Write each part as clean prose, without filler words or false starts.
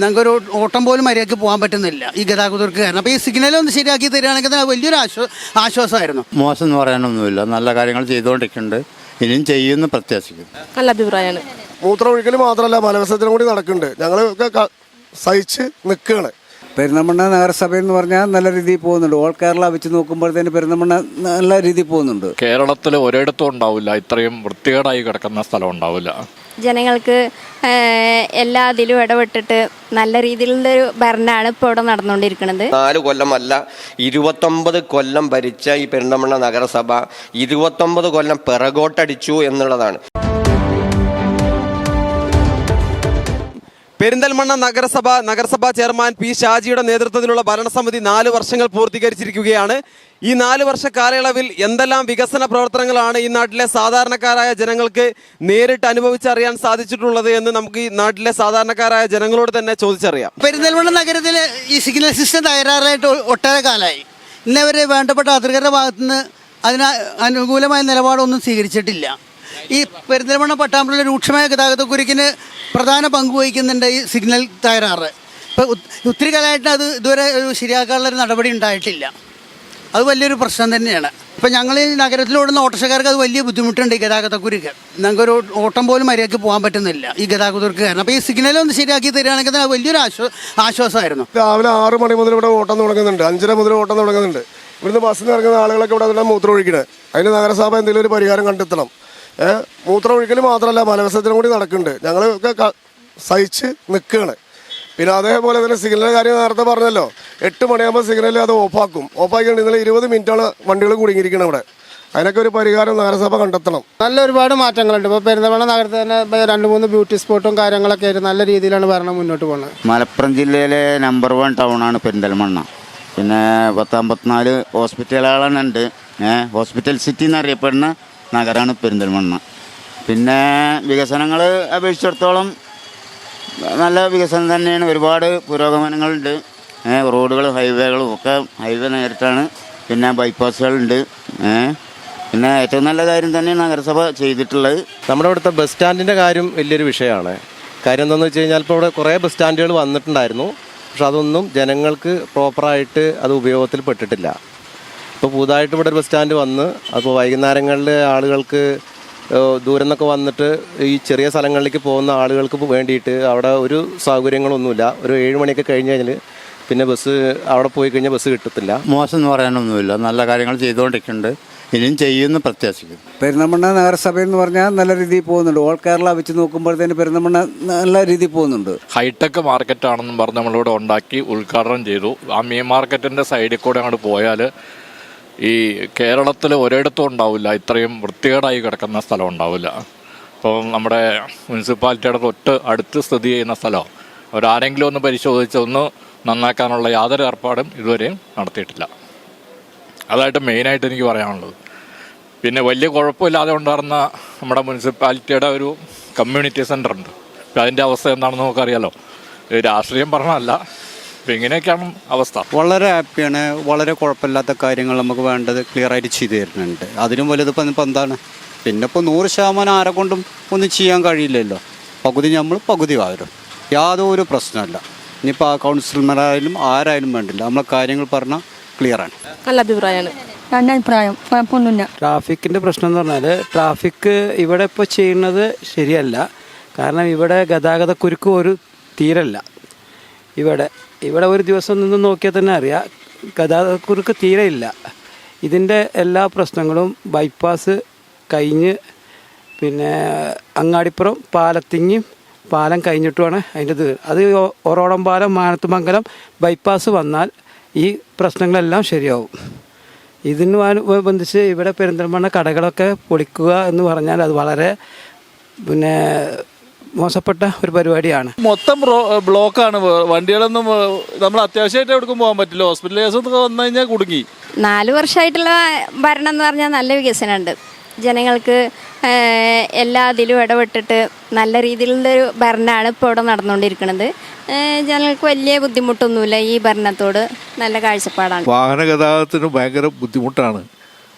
ഞങ്ങൾക്കൊരു ഓട്ടം പോലും മര്യാദയ്ക്ക് പോകാൻ പറ്റുന്നില്ല ഈ ഗതാഗതർക്ക് കാരണം. അപ്പോൾ ഈ സിഗ്നലൊന്ന് ശരിയാക്കി തരികയാണെങ്കിൽ അത് വലിയൊരു ആശ്വാസമായിരുന്നു. മോശം എന്ന് പറയാനൊന്നുമില്ല, നല്ല കാര്യങ്ങൾ ചെയ്തുകൊണ്ടിരിക്കുന്നുണ്ട്, ഇനിയും ചെയ്യുമെന്ന് പ്രത്യാശിക്കുന്നു. നല്ല അഭിപ്രായമാണ്. മൂത്രം ഒഴിക്കൽ മാത്രമല്ല മലവസത്തിനും കൂടി നടക്കുന്നുണ്ട്. ഞങ്ങളൊക്കെ സഹിച്ച് നിൽക്കുകയാണ്. പെരിന്തൽമണ്ണ നഗരസഭ എന്ന് പറഞ്ഞാൽ നല്ല രീതിയിൽ പോകുന്നുണ്ട്. ഓൾ കേരള വെച്ച് നോക്കുമ്പോഴത്തേന് പെരിന്തൽമണ്ണ നല്ല രീതിയിൽ പോകുന്നുണ്ട്. കേരളത്തിൽ ഒരിടത്തും ഉണ്ടാവില്ല ഇത്രയും വൃത്തികേടായി കിടക്കുന്ന സ്ഥലം ഉണ്ടാവില്ല. ജനങ്ങൾക്ക് എല്ലാ ഇതിലും ഇടപെട്ടിട്ട് നല്ല രീതിയിലുള്ളൊരു ഭരണമാണ് ഇപ്പോൾ ഇവിടെ നടന്നുകൊണ്ടിരിക്കുന്നത്. 4 കൊല്ലമല്ല 29 കൊല്ലം ഭരിച്ച ഈ പെരിന്തൽമണ്ണ നഗരസഭ 29 കൊല്ലം പിറകോട്ടടിച്ചു എന്നുള്ളതാണ്. പെരിന്തൽമണ്ണ നഗരസഭാ ചെയർമാൻ പി ഷാജിയുടെ നേതൃത്വത്തിലുള്ള ഭരണസമിതി 4 വർഷങ്ങൾ പൂർത്തീകരിച്ചിരിക്കുകയാണ്. ഈ 4 വർഷ കാലയളവിൽ എന്തെല്ലാം വികസന പ്രവർത്തനങ്ങളാണ് ഈ നാട്ടിലെ സാധാരണക്കാരായ ജനങ്ങൾക്ക് നേരിട്ട് അനുഭവിച്ചറിയാൻ സാധിച്ചിട്ടുള്ളത് എന്ന് നമുക്ക് ഈ നാട്ടിലെ സാധാരണക്കാരായ ജനങ്ങളോട് തന്നെ ചോദിച്ചറിയാം. പെരിന്തൽമണ്ണ നഗരത്തിൽ ഈ സിഗ്നൽ സിസ്റ്റം തകരാറിലായിട്ട് ഒട്ടേറെ കാലമായി. ഇന്നവരെ വേണ്ടപ്പെട്ട അധികൃതരുടെ ഭാഗത്തുനിന്ന് അതിന് അനുകൂലമായ നിലപാടൊന്നും സ്വീകരിച്ചിട്ടില്ല. ഈ പെരിന്തൽമണ്ണ പട്ടാമ്പുള്ള രൂക്ഷമായ ഗതാഗതക്കുരുക്കിന് പ്രധാന പങ്ക് വഹിക്കുന്നുണ്ട് ഈ സിഗ്നൽ തകരാറ്. ഇപ്പോൾ ഒത്തിരി കാലമായിട്ട് അത് ഇതുവരെ ശരിയാക്കാനുള്ളൊരു നടപടി ഉണ്ടായിട്ടില്ല. അത് വലിയൊരു പ്രശ്നം തന്നെയാണ്. ഇപ്പം ഞങ്ങൾ ഈ നഗരത്തിലോടുന്ന ഓട്ടോറിക്ഷക്കാർക്ക് അത് വലിയ ബുദ്ധിമുട്ടുണ്ട് ഈ ഗതാഗതക്കുരുക്ക്. ഞങ്ങൾക്കൊരു ഓട്ടം പോലും മര്യാദയ്ക്ക് പോകാൻ പറ്റുന്നില്ല ഈ ഗതാഗതക്കുരുക്ക് കാരണം. അപ്പോൾ ഈ സിഗ്നലൊന്ന് ശരിയാക്കി തരികയാണെങ്കിൽ അത് വലിയൊരു ആശ്വാസമായിരുന്നു. രാവിലെ 6 മണി മുതൽ ഇവിടെ ഓട്ടം തുടങ്ങുന്നുണ്ട്, 5:30 മുതൽ ഓട്ടം തുടങ്ങുന്നുണ്ട്. ഇവിടുന്ന് ബസ്സിൽ ഇറങ്ങുന്ന ആളുകളൊക്കെ ഇവിടെ അതിനെ മൂത്രം ഒഴിക്കണേ. അതിന് നഗരസഭ എന്തെങ്കിലും ഒരു പരിഹാരം കണ്ടെത്തണം. മൂത്രം ഒഴിക്കൽ മാത്രമല്ല മലവസത്തിനും കൂടി നടക്കുന്നുണ്ട്. ഞങ്ങളൊക്കെ സഹിച്ച് നിൽക്കുകയാണ്. പിന്നെ അതേപോലെ തന്നെ സിഗ്നലിൻ്റെ കാര്യം നേരത്തെ പറഞ്ഞല്ലോ, 8 മണിയാകുമ്പോൾ സിഗ്നൽ അത് ഓഫാക്കും. ഓഫാക്കിയിട്ട് ഇന്നലെ 20 മിനിറ്റാണ് വണ്ടികൾ കുടുങ്ങിയിരിക്കുന്നത് ഇവിടെ. അതിനൊക്കെ ഒരു പരിഹാരം നഗരസഭ കണ്ടെത്തണം. നല്ല ഒരുപാട് മാറ്റങ്ങളുണ്ട്. ഇപ്പോൾ പെരിന്തൽമണ്ണ നഗരത്തിൽ തന്നെ 2-3 ബ്യൂട്ടി സ്പോട്ടും കാര്യങ്ങളൊക്കെ ആയിട്ട് നല്ല രീതിയിലാണ് ഭരണം മുന്നോട്ട് പോകുന്നത്. മലപ്പുറം ജില്ലയിലെ നമ്പർ 1 ടൗണാണ് പെരിന്തൽമണ്ണ. പിന്നെ 54 ഹോസ്പിറ്റലുകളുണ്ട്. ഹോസ്പിറ്റൽ സിറ്റി എന്നറിയപ്പെടുന്ന നഗരമാണ് പെരിന്തൽമണ്ണ. പിന്നെ വികസനങ്ങൾ അപേക്ഷിച്ചിടത്തോളം നല്ല വികസനം തന്നെയാണ്. ഒരുപാട് പുരോഗമനങ്ങളുണ്ട്. റോഡുകൾ ഹൈവേകളും ഒക്കെ ഹൈവേ നേരിട്ടാണ്. പിന്നെ ബൈപ്പാസുകളുണ്ട്. പിന്നെ ഏറ്റവും നല്ല കാര്യം തന്നെയാണ് നഗരസഭ ചെയ്തിട്ടുള്ളത്. നമ്മുടെ ഇവിടുത്തെ ബസ് സ്റ്റാൻഡിൻ്റെ കാര്യം വലിയൊരു വിഷയമാണ്. കാര്യം എന്താണെന്ന് വെച്ച് കഴിഞ്ഞാൽ ഇപ്പോൾ ഇവിടെ കുറേ ബസ് സ്റ്റാൻഡുകൾ വന്നിട്ടുണ്ടായിരുന്നു. പക്ഷെ അതൊന്നും ജനങ്ങൾക്ക് പ്രോപ്പറായിട്ട് അത് ഉപയോഗത്തിൽ പെട്ടിട്ടില്ല. ഇപ്പോൾ പുതുതായിട്ട് ഇവിടെ ഒരു ബസ് സ്റ്റാൻഡ് വന്ന് അപ്പോൾ വൈകുന്നേരങ്ങളിൽ ആളുകൾക്ക് ദൂരം നിന്നൊക്കെ വന്നിട്ട് ഈ ചെറിയ സ്ഥലങ്ങളിലേക്ക് പോകുന്ന ആളുകൾക്ക് വേണ്ടിയിട്ട് അവിടെ ഒരു സൗകര്യങ്ങളൊന്നുമില്ല. ഒരു 7 മണിയൊക്കെ കഴിഞ്ഞ് കഴിഞ്ഞാൽ പിന്നെ ബസ് അവിടെ പോയി കഴിഞ്ഞാൽ ബസ് കിട്ടത്തില്ല. മോശം എന്ന് പറയാനൊന്നുമില്ല, നല്ല കാര്യങ്ങൾ ചെയ്തുകൊണ്ടിരിക്കുന്നുണ്ട്, ഇനിയും ചെയ്യുമെന്ന് പ്രത്യാശിക്കുന്നു. പെരിന്തൽമണ്ണ നഗരസഭ എന്ന് പറഞ്ഞാൽ നല്ല രീതിയിൽ പോകുന്നുണ്ട്. ഓൾ കേരള വെച്ച് നോക്കുമ്പോഴത്തേന് പെരിന്തൽമണ്ണ നല്ല രീതിയിൽ പോകുന്നുണ്ട്. ഹൈടെക് മാർക്കറ്റാണെന്നും പറഞ്ഞ് നമ്മളിവിടെ ഉണ്ടാക്കി ഉദ്ഘാടനം ചെയ്തു. ആ മീൻ മാർക്കറ്റിൻ്റെ സൈഡിൽ കൂടെ അങ്ങോട്ട് പോയാൽ ഈ കേരളത്തിൽ ഒരിടത്തും ഉണ്ടാവില്ല ഇത്രയും വൃത്തികേടായി കിടക്കുന്ന സ്ഥലം ഉണ്ടാവില്ല. ഇപ്പം നമ്മുടെ മുനിസിപ്പാലിറ്റിയുടെ അടുത്ത് സ്ഥിതി ചെയ്യുന്ന സ്ഥലം അവരാരെങ്കിലും ഒന്ന് പരിശോധിച്ച് ഒന്ന് നന്നാക്കാനുള്ള യാതൊരു ഏർപ്പാടും ഇതുവരെയും നടത്തിയിട്ടില്ല. അതായിട്ട് മെയിനായിട്ട് എനിക്ക് പറയാനുള്ളത്. പിന്നെ വലിയ കുഴപ്പമില്ലാതെ ഉണ്ടായിരുന്ന നമ്മുടെ മുനിസിപ്പാലിറ്റിയുടെ ഒരു കമ്മ്യൂണിറ്റി സെൻ്റർ ഉണ്ട്. അപ്പം അതിൻ്റെ അവസ്ഥ എന്താണെന്ന് നമുക്കറിയാലോ. രാഷ്ട്രീയം പറഞ്ഞതല്ല, അപ്പം ഇങ്ങനെയൊക്കെയാണ് അവസ്ഥ. വളരെ ഹാപ്പിയാണ്. വളരെ കുഴപ്പമില്ലാത്ത കാര്യങ്ങൾ നമുക്ക് വേണ്ടത് ക്ലിയറായിട്ട് ചെയ്തു തരുന്നുണ്ട്. അതിനും വലുതിപ്പോൾ എന്താണ്, പിന്നെ ഇപ്പോൾ 100% ആരെ കൊണ്ടും ഒന്നും ചെയ്യാൻ കഴിയില്ലല്ലോ. പകുതി നമ്മൾ പകുതി ആരും യാതൊരു പ്രശ്നമല്ല. ഇനിയിപ്പോൾ ആ കൗൺസിലർമാരായാലും ആരായാലും വേണ്ടില്ല, നമ്മളെ കാര്യങ്ങൾ പറഞ്ഞാൽ ക്ലിയറാണ്. നല്ല അഭിപ്രായമാണ്. നല്ല അഭിപ്രായം, കുഴപ്പമൊന്നുമില്ല. ട്രാഫിക്കിൻ്റെ പ്രശ്നം എന്ന് പറഞ്ഞാൽ ട്രാഫിക് ഇവിടെ ഇപ്പോൾ ചെയ്യുന്നത് ശരിയല്ല. കാരണം ഇവിടെ ഗതാഗതക്കുരുക്ക് ഒരു തീരല്ല. ഇവിടെ ഒരു ദിവസം നിന്ന് നോക്കിയാൽ തന്നെ അറിയാം ഗതാഗതക്കുരുക്ക് തീരെ ഇല്ല. ഇതിൻ്റെ എല്ലാ പ്രശ്നങ്ങളും ബൈപ്പാസ് കഴിഞ്ഞ് പിന്നെ അങ്ങാടിപ്പുറം പാലത്തിങ്ങി പാലം കഴിഞ്ഞിട്ടുമാണ് അതിൻ്റെ അത് ഒറോടം പാലം മാനത്തുമംഗലം ബൈപ്പാസ് വന്നാൽ ഈ പ്രശ്നങ്ങളെല്ലാം ശരിയാവും. ഇതിനോടനുബന്ധിച്ച് ഇവിടെ പെരിന്തൽമണ്ണ കടകളൊക്കെ പൊളിക്കുക എന്ന് പറഞ്ഞാൽ അത് വളരെ പിന്നെ മോശപ്പെട്ട ഒരു പരിപാടിയാണ്. മൊത്തം ബ്ലോക്കാണ്. വണ്ടികളൊന്നും നമ്മൾ അത്യാവശ്യമായിട്ട് എവിടേക്കും പോകാൻ പറ്റില്ല. ഹോസ്പിറ്റൽ കേസൊക്കെ വന്നു കഴിഞ്ഞാൽ കുടുങ്ങി. 4 വർഷമായിട്ടുള്ള ഭരണം എന്ന് പറഞ്ഞാൽ നല്ല വികസനമുണ്ട്. ജനങ്ങൾക്ക് എല്ലാ ഇതിലും ഇടപെട്ടിട്ട് നല്ല രീതിയിലുള്ളൊരു ഭരണമാണ് ഇപ്പോൾ ഇവിടെ നടന്നുകൊണ്ടിരിക്കുന്നത്. ജനങ്ങൾക്ക് വലിയ ബുദ്ധിമുട്ടൊന്നുമില്ല. ഈ ഭരണത്തോട് നല്ല കാഴ്ചപ്പാടാണ്. വാഹന ഗതാഗതത്തിന് ഭയങ്കര ബുദ്ധിമുട്ടാണ്.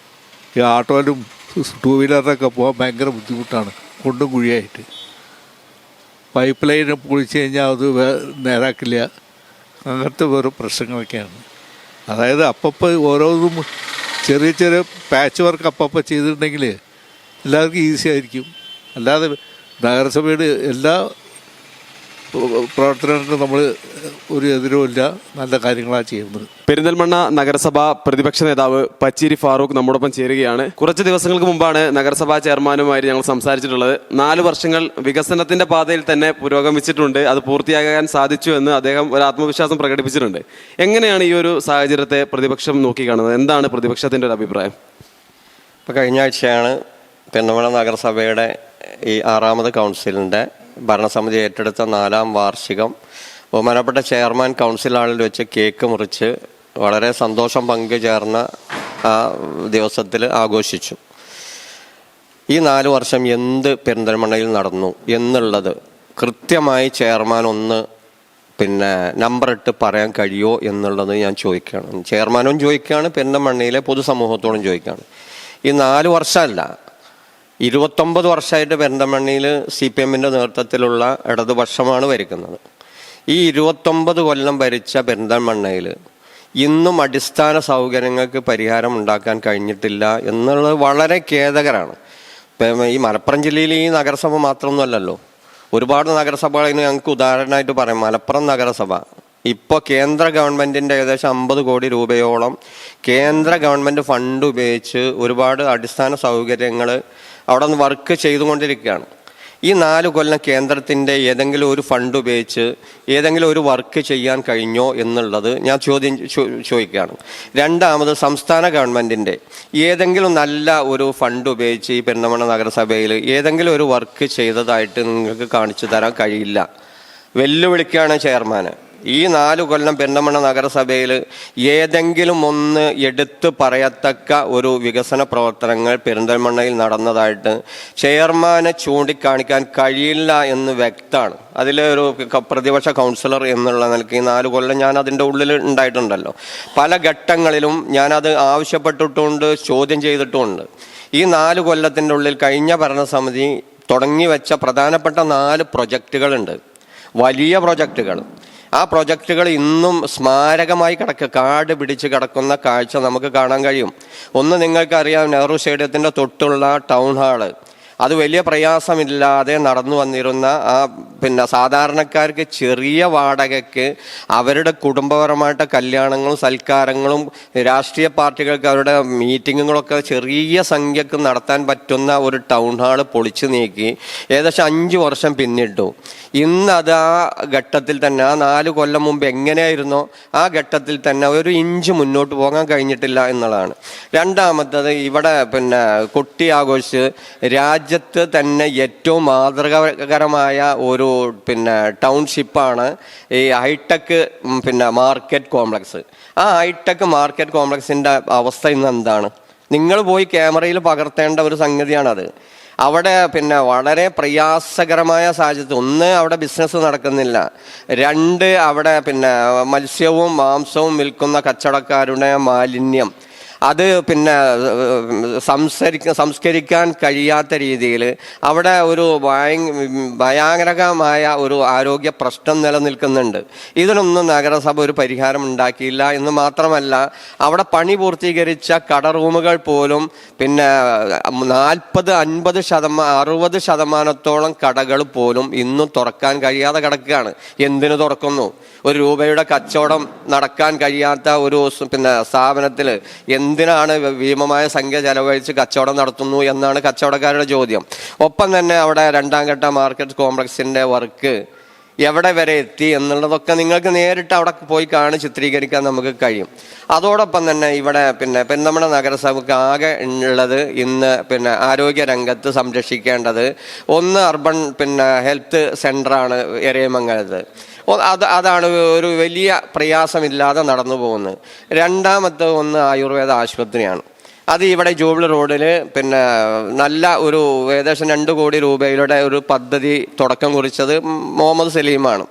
ഈ ആട്ടോയിലും 2 വീലറിലൊക്കെ പോകാൻ ഭയങ്കര ബുദ്ധിമുട്ടാണ്, കുണ്ടും കുഴിയായിട്ട്. പൈപ്പ് ലൈൻ പൊളിച്ച് കഴിഞ്ഞാൽ അത് നേരാക്കില്ല. അങ്ങനത്തെ വേറെ പ്രശ്നങ്ങളൊക്കെയാണ്. അതായത് അപ്പപ്പോൾ ഓരോന്നും ചെറിയ ചെറിയ പാച്ച് വർക്ക് അപ്പപ്പോൾ ചെയ്തിട്ടുണ്ടെങ്കിൽ എല്ലാവർക്കും ഈസി ആയിരിക്കും. അല്ലാതെ നഗരസഭയുടെ എല്ലാ പ്രവർത്തനങ്ങൾക്കും നമ്മൾ ഒരു എതിരുമില്ല, നല്ല കാര്യങ്ങളാണ് ചെയ്യുന്നത്. പെരിന്തൽമണ്ണ നഗരസഭ പ്രതിപക്ഷ നേതാവ് പച്ചേരി ഫാറൂഖ് നമ്മോടൊപ്പം ചേരുകയാണ്. കുറച്ച് ദിവസങ്ങൾക്ക് മുമ്പാണ് നഗരസഭാ ചെയർമാനുമായി ഞങ്ങൾ സംസാരിച്ചിട്ടുള്ളത്. 4 വർഷങ്ങൾ വികസനത്തിന്റെ പാതയിൽ തന്നെ പുരോഗമിച്ചിട്ടുണ്ട്, അത് പൂർത്തിയാക്കാൻ സാധിച്ചു എന്ന് അദ്ദേഹം ഒരു ആത്മവിശ്വാസം പ്രകടിപ്പിച്ചിട്ടുണ്ട്. എങ്ങനെയാണ് ഈ ഒരു സാഹചര്യത്തെ പ്രതിപക്ഷം നോക്കിക്കാണുന്നത്? എന്താണ് പ്രതിപക്ഷത്തിന്റെ ഒരു അഭിപ്രായം? ഇപ്പോൾ കഴിഞ്ഞ ആഴ്ചയാണ് പെരിന്തൽമണ്ണ നഗരസഭയുടെ ഈ 6ാമത് കൗൺസിലിൻ്റെ ഭരണസമിതി ഏറ്റെടുത്ത 4ാം വാർഷികം ബഹുമാനപ്പെട്ട ചെയർമാൻ കൗൺസിൽ ഹാളിൽ വെച്ച് കേക്ക് മുറിച്ച് വളരെ സന്തോഷം പങ്കുചേർന്ന ആ ദിവസത്തിൽ ആഘോഷിച്ചു. ഈ 4 വർഷം എന്ത് പെരിന്തൽമണ്ണയിൽ നടന്നു എന്നുള്ളത് കൃത്യമായി ചെയർമാൻ ഒന്ന് നമ്പർ ഇട്ട് പറയാൻ കഴിയുമോ എന്നുള്ളത് ഞാൻ ചോദിക്കുകയാണ്. ചെയർമാനും ചോദിക്കുകയാണ്, പെരിന്തൽമണ്ണയിലെ പൊതുസമൂഹത്തോടും ചോദിക്കുകയാണ്. ഈ 4 വർഷമല്ല, 29 വർഷമായിട്ട് പെരിന്തൽമണ്ണയിൽ CPMൻ്റെ നേതൃത്വത്തിലുള്ള ഇടതുപക്ഷമാണ് ഭരിക്കുന്നത്. ഈ 29 കൊല്ലം ഭരിച്ച പെരിന്തൽമണ്ണയിൽ ഇന്നും അടിസ്ഥാന സൗകര്യങ്ങൾക്ക് പരിഹാരം ഉണ്ടാക്കാൻ കഴിഞ്ഞിട്ടില്ല എന്നുള്ളത് വളരെ ഖേദകരമാണ്. ഇപ്പം ഈ മലപ്പുറം ജില്ലയിൽ ഈ നഗരസഭ മാത്രമൊന്നുമല്ലല്ലോ, ഒരുപാട് നഗരസഭകൾ ഞങ്ങൾക്ക് ഉദാഹരണമായിട്ട് പറയാം. മലപ്പുറം നഗരസഭ ഇപ്പോൾ കേന്ദ്ര ഗവൺമെൻറ്റിൻ്റെ ഏകദേശം 50 കോടി രൂപയോളം കേന്ദ്ര ഗവൺമെൻറ് ഫണ്ട് ഉപയോഗിച്ച് ഒരുപാട് അടിസ്ഥാന സൗകര്യങ്ങൾ അവിടെ നിന്ന് വർക്ക് ചെയ്തുകൊണ്ടിരിക്കുകയാണ്. ഈ 4 കൊല്ലം കേന്ദ്രത്തിൻ്റെ ഏതെങ്കിലും ഒരു ഫണ്ട് ഉപയോഗിച്ച് ഏതെങ്കിലും ഒരു വർക്ക് ചെയ്യാൻ കഴിഞ്ഞോ എന്നുള്ളത് ഞാൻ ചോദിക്കുകയാണ്. രണ്ടാമത്, സംസ്ഥാന ഗവൺമെൻറ്റിൻ്റെ ഏതെങ്കിലും നല്ല ഒരു ഫണ്ട് ഉപയോഗിച്ച് ഈ പെരിന്തൽമണ്ണ നഗരസഭയിൽ ഏതെങ്കിലും ഒരു വർക്ക് ചെയ്തതായിട്ട് നിങ്ങൾക്ക് കാണിച്ചു തരാൻ കഴിയില്ല. വെല്ലുവിളിക്കുകയാണ് ചെയർമാന്. ഈ 4 കൊല്ലം പെരിന്തൽമണ്ണ നഗരസഭയിൽ ഏതെങ്കിലും ഒന്ന് എടുത്തു പറയത്തക്ക ഒരു വികസന പ്രവർത്തനങ്ങൾ പെരിന്തൽമണ്ണയിൽ നടന്നതായിട്ട് ചെയർമാനെ ചൂണ്ടിക്കാണിക്കാൻ കഴിയില്ല എന്ന് വ്യക്തമാണ്. അതിലൊരു പ്രതിപക്ഷ കൗൺസിലർ എന്നുള്ള നിലയ്ക്ക് ഈ 4 കൊല്ലം ഞാൻ അതിൻ്റെ ഉള്ളിൽ ഉണ്ടായിട്ടുണ്ടല്ലോ. പല ഘട്ടങ്ങളിലും ഞാനത് ആവശ്യപ്പെട്ടിട്ടുണ്ട്, ചോദ്യം ചെയ്തിട്ടുമുണ്ട്. ഈ 4 കൊല്ലത്തിൻ്റെ ഉള്ളിൽ കഴിഞ്ഞ ഭരണസമിതി തുടങ്ങി വെച്ച പ്രധാനപ്പെട്ട 4 പ്രൊജക്റ്റുകളുണ്ട്, വലിയ പ്രൊജക്റ്റുകൾ. ആ പ്രൊജക്റ്റുകൾ ഇന്നും സ്മാരകമായി കാട് പിടിച്ച് കിടക്കുന്ന കാഴ്ച നമുക്ക് കാണാൻ കഴിയും. ഒന്ന്, നിങ്ങൾക്കറിയാം, നെഹ്റു സ്റ്റേഡിയത്തിൻ്റെ തൊട്ടുള്ള ടൗൺ ഹാള്, അത് വലിയ പ്രയാസമില്ലാതെ നടന്നു വന്നിരുന്ന സാധാരണക്കാർക്ക് ചെറിയ വാടകയ്ക്ക് അവരുടെ കുടുംബപരമായിട്ട് കല്യാണങ്ങളും സൽക്കാരങ്ങളും രാഷ്ട്രീയ പാർട്ടികൾക്ക് അവരുടെ മീറ്റിങ്ങുകളൊക്കെ ചെറിയ സംഖ്യക്ക് നടത്താൻ പറ്റുന്ന ഒരു ടൗൺ ഹാള് പൊളിച്ചു നീക്കി ഏകദേശം 5 വർഷം പിന്നിട്ടു. ഇന്ന് അത് ആ ഘട്ടത്തിൽ തന്നെ, ആ 4 കൊല്ലം മുമ്പ് എങ്ങനെയായിരുന്നോ ആ ഘട്ടത്തിൽ തന്നെ ഒരു ഇഞ്ച് മുന്നോട്ട് പോകാൻ കഴിഞ്ഞിട്ടില്ല എന്നുള്ളതാണ്. രണ്ടാമത്തത്, ഇവിടെ കുട്ടി ആഘോഷിച്ച് രാജ്യത്ത് തന്നെ ഏറ്റവും മാതൃകാപരമായ ഒരു ടൗൺഷിപ്പാണ് ഈ ഹൈടെക് മാർക്കറ്റ് കോംപ്ലക്സ്. ആ ഹൈടെക് മാർക്കറ്റ് കോംപ്ലക്സിൻ്റെ അവസ്ഥ ഇന്ന് എന്താണ്? നിങ്ങൾ പോയി ക്യാമറയിൽ പകർത്തേണ്ട ഒരു സംഗതിയാണത്. അവിടെ വളരെ പ്രയാസകരമായ സാഹചര്യത്തിൽ, ഒന്ന്, അവിടെ ബിസിനസ് നടക്കുന്നില്ല. 2, അവിടെ മത്സ്യവും മാംസവും വിൽക്കുന്ന കച്ചവടക്കാരുടെ മാലിന്യം, അത് സംസ്കരിക്കാൻ കഴിയാത്ത രീതിയിൽ അവിടെ ഒരു ഭയാനകമായ ഒരു ആരോഗ്യ പ്രശ്നം നിലനിൽക്കുന്നുണ്ട്. ഇതിനൊന്നും നഗരസഭ ഒരു പരിഹാരം ഉണ്ടാക്കിയില്ല എന്ന് മാത്രമല്ല, അവിടെ പണി പൂർത്തീകരിച്ച കട റൂമുകൾ പോലും 40, 50, 60% കടകൾ പോലും ഇന്നും തുറക്കാൻ കഴിയാതെ കിടക്കുകയാണ്. എന്തിനു തുറക്കുന്നു? ഒരു രൂപയുടെ കച്ചവടം നടക്കാൻ കഴിയാത്ത ഒരു സ്ഥാപനത്തിൽ എന്തിനാണ് ഭീമമായ സംഖ്യ ചെലവഴിച്ച് കച്ചവടം നടത്തുന്നു എന്നാണ് കച്ചവടക്കാരുടെ ചോദ്യം. ഒപ്പം തന്നെ അവിടെ 2ാം ഘട്ട മാർക്കറ്റ് കോംപ്ലക്സിൻ്റെ വർക്ക് എവിടെ വരെ എത്തി എന്നുള്ളതൊക്കെ നിങ്ങൾക്ക് നേരിട്ട് അവിടെ പോയി ചിത്രീകരിക്കാൻ നമുക്ക് കഴിയും. അതോടൊപ്പം തന്നെ ഇവിടെ പെരിന്തൽമണ്ണ നഗരസഭയ്ക്ക് ആകെ ഉള്ളത് ഇന്ന് ആരോഗ്യ രംഗത്ത് സംരക്ഷിക്കേണ്ടത്, ഒന്ന് അർബൻ ഹെൽത്ത് സെൻ്ററാണ് എരയമംഗലത്ത്. അതാണ് ഒരു വലിയ പ്രയാസമില്ലാതെ നടന്നു പോകുന്നത്. രണ്ടാമത്തെ ഒന്ന് ആയുർവേദ ആശുപത്രിയാണ്. അത് ഇവിടെ ജൂബിലി റോഡിൽ നല്ല ഒരു ഏകദേശം 2 കോടി രൂപയുടെ ഒരു പദ്ധതി തുടക്കം കുറിച്ചത് മുഹമ്മദ് സലീമാണ്.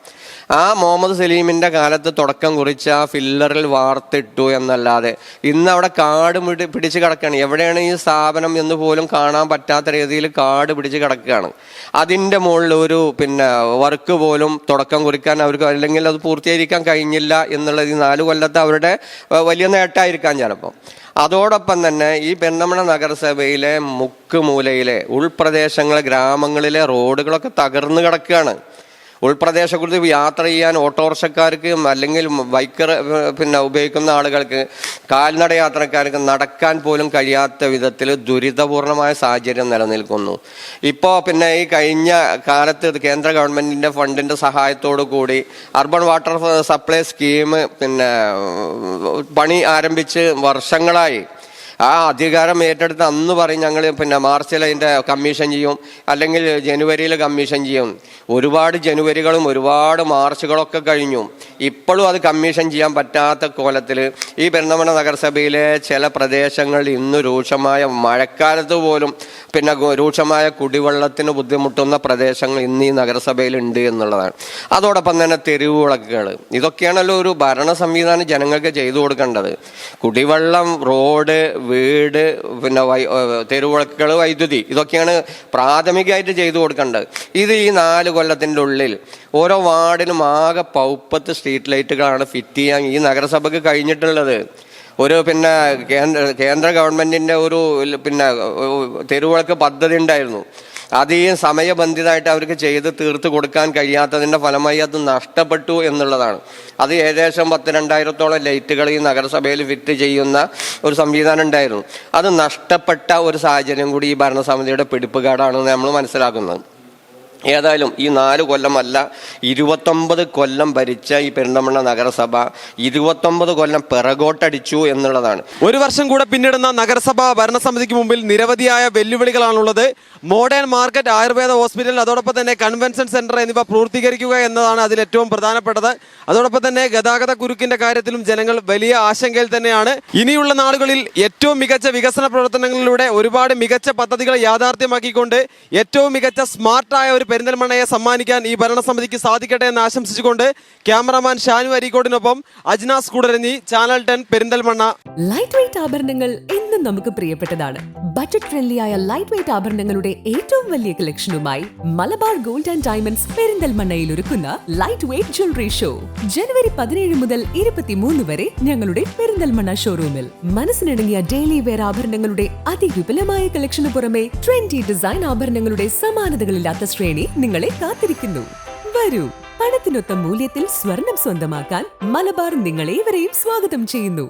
ആ മുഹമ്മദ് സലീമിൻ്റെ കാലത്ത് തുടക്കം കുറിച്ച് ആ ഫില്ലറിൽ വാർത്തിട്ടു എന്നല്ലാതെ ഇന്ന് അവിടെ കാട് പിടിച്ച് കിടക്കുകയാണ്. എവിടെയാണ് ഈ സ്ഥാപനം എന്ന് പോലും കാണാൻ പറ്റാത്ത രീതിയിൽ കാട് പിടിച്ച് കിടക്കുകയാണ്. അതിൻ്റെ മുകളിൽ ഒരു വർക്ക് പോലും തുടക്കം കുറിക്കാൻ അവർക്ക്, അല്ലെങ്കിൽ അത് പൂർത്തീകരിക്കാൻ കഴിഞ്ഞില്ല എന്നുള്ളത് ഈ 4 കൊല്ലത്തെ അവരുടെ വലിയ നേട്ടമായിരിക്കാം ചിലപ്പോൾ. അതോടൊപ്പം തന്നെ ഈ പെരിന്തൽമണ്ണ നഗരസഭയിലെ മുക്കുമൂലയിലെ ഉൾപ്രദേശങ്ങളെ, ഗ്രാമങ്ങളിലെ റോഡുകളൊക്കെ തകർന്നു കിടക്കുകയാണ്. ഉൾപ്രദേശത്ത് യാത്ര ചെയ്യാൻ ഓട്ടോറിക്ഷക്കാർക്ക്, അല്ലെങ്കിൽ ബൈക്കർ ഉപയോഗിക്കുന്ന ആളുകൾക്ക്, കാൽനട യാത്രക്കാർക്ക് നടക്കാൻ പോലും കഴിയാത്ത വിധത്തിൽ ദുരിതപൂർണമായ സാഹചര്യം നിലനിൽക്കുന്നു. ഇപ്പോൾ ഈ കഴിഞ്ഞ കാലത്ത് കേന്ദ്ര ഗവൺമെൻറ്റിൻ്റെ ഫണ്ടിൻ്റെ സഹായത്തോടു കൂടി അർബൻ വാട്ടർ സപ്ലൈ സ്കീം പണി ആരംഭിച്ച് വർഷങ്ങളായി. ആ അധികാരം ഏറ്റെടുത്ത് അന്ന് പറയും ഞങ്ങൾ മാർച്ചിൽ അതിൻ്റെ കമ്മീഷൻ ചെയ്യും, അല്ലെങ്കിൽ ജനുവരിയിൽ കമ്മീഷൻ ചെയ്യും. ഒരുപാട് ജനുവരികളും ഒരുപാട് മാർച്ചുകളൊക്കെ കഴിഞ്ഞു. ഇപ്പോഴും അത് കമ്മീഷൻ ചെയ്യാൻ പറ്റാത്ത കോലത്തിൽ ഈ പെരിന്തൽമണ്ണ നഗരസഭയിലെ ചില പ്രദേശങ്ങളിൽ ഇന്ന് രൂക്ഷമായ മഴക്കാലത്ത് പോലും രൂക്ഷമായ കുടിവെള്ളത്തിന് ബുദ്ധിമുട്ടുന്ന പ്രദേശങ്ങൾ ഇന്ന് ഈ നഗരസഭയിലുണ്ട് എന്നുള്ളതാണ്. അതോടൊപ്പം തന്നെ തെരുവ് വിളക്കുകൾ, ഇതൊക്കെയാണല്ലോ ഒരു ഭരണ സംവിധാനം ജനങ്ങൾക്ക് ചെയ്തു കൊടുക്കേണ്ടത്. കുടിവെള്ളം, റോഡ്, വീട്, തെരുവിളക്കുകൾ, വൈദ്യുതി, ഇതൊക്കെയാണ് പ്രാഥമികമായിട്ട് ചെയ്തു കൊടുക്കേണ്ടത്. ഇത് ഈ 4 കൊല്ലത്തിൻ്റെ ഉള്ളിൽ ഓരോ വാർഡിലും ആകെ 30 സ്ട്രീറ്റ് ലൈറ്റുകളാണ് ഫിറ്റ് ചെയ്യാൻ ഈ നഗരസഭയ്ക്ക് കഴിഞ്ഞിട്ടുള്ളത്. ഒരു കേന്ദ്ര ഗവൺമെൻറ്റിൻ്റെ ഒരു തെരുവിളക്ക് പദ്ധതി ഉണ്ടായിരുന്നു. അത് ഈ സമയബന്ധിതമായിട്ട് അവർക്ക് ചെയ്ത് തീർത്ത് കൊടുക്കാൻ കഴിയാത്തതിൻ്റെ ഫലമായി അത് നഷ്ടപ്പെട്ടു എന്നുള്ളതാണ്. അത് ഏകദേശം 10,000-2000 ലൈറ്റുകൾ ഈ നഗരസഭയിൽ ഫിറ്റ് ചെയ്യുന്ന ഒരു സംവിധാനം ഉണ്ടായിരുന്നു. അത് നഷ്ടപ്പെട്ട ഒരു സാഹചര്യം കൂടി ഈ ഭരണസമിതിയുടെ പിടിപ്പുകാടാണെന്ന് നമ്മൾ മനസ്സിലാക്കുന്നത്. ഏതായാലും ഈ 4 കൊല്ലമല്ല, 29 കൊല്ലം ഭരിച്ച ഈ പെരിന്തൽമണ്ണ നഗരസഭ 29 കൊല്ലം പിറകോട്ടടിച്ചു എന്നുള്ളതാണ്. ഒരു വർഷം കൂടെ പിന്നിടുന്ന നഗരസഭ ഭരണസമിതിക്ക് മുമ്പിൽ നിരവധിയായ വെല്ലുവിളികളാണുള്ളത്. മോഡേൺ മാർക്കറ്റ്, ആയുർവേദ ഹോസ്പിറ്റൽ, അതോടൊപ്പം തന്നെ കൺവെൻഷൻ സെന്റർ എന്നിവ പൂർത്തീകരിക്കുക എന്നതാണ് അതിൽ ഏറ്റവും പ്രധാനപ്പെട്ടത്. അതോടൊപ്പം തന്നെ ഗതാഗത കുരുക്കിന്റെ കാര്യത്തിലും ജനങ്ങൾ വലിയ ആശങ്കയിൽ തന്നെയാണ്. ഇനിയുള്ള നാളുകളിൽ ഏറ്റവും മികച്ച വികസന പ്രവർത്തനങ്ങളിലൂടെ ഒരുപാട് മികച്ച പദ്ധതികൾ യാഥാർത്ഥ്യമാക്കിക്കൊണ്ട് ഏറ്റവും മികച്ച സ്മാർട്ടായ ഒരു പെരിന്തൽമണ്ണയെ സമ്മാനിക്കാൻ ഈ ഭരണസമിതിക്ക് സാധിക്കട്ടെ എന്ന് ആശംസിച്ചുകൊണ്ട് ക്യാമറാമാൻ ഷാനു അരീക്കോടിനൊപ്പം Ajnas Koodaranji, channel 10 Perinthalmanna. Light weight ആഭരണങ്ങൾ എന്നും നമുക്ക് പ്രിയപ്പെട്ടതാണ്. ബഡ്ജറ്റ് ഫ്രണ്ട്ലി ആയ ലൈറ്റ് വെയ്റ്റ് ആഭരണങ്ങളുടെ ഏറ്റവും വലിയ കളക്ഷനുമായി മലബാർ ഗോൾഡ് ആൻഡ് ഡയമണ്ട്സ് പെരിന്തൽമണ്ണയിൽ ഒരുക്കുന്ന ലൈറ്റ് വെയ്റ്റ് ജ്വല്ലറി ഷോ ജനുവരി 17 മുതൽ 23 വരെ ഞങ്ങളുടെ പെരിന്തൽമണ്ണ ഷോറൂമിൽ. മനസ്സിനിണങ്ങിയ ഡെയിലി വെയർ ആഭരണങ്ങളുടെ അതിവിപുലമായ കളക്ഷന് പുറമെ ട്രെൻഡി ഡിസൈൻ ആഭരണങ്ങളുടെ സമാനതകളില്ലാത്ത ശ്രേണി നിങ്ങളെ കാത്തിരിക്കുന്നു. വരൂ, പണത്തിനൊത്ത മൂല്യത്തിൽ സ്വർണം സ്വന്തമാക്കാൻ മലബാർ നിങ്ങളേവരെയും സ്വാഗതം ചെയ്യുന്നു.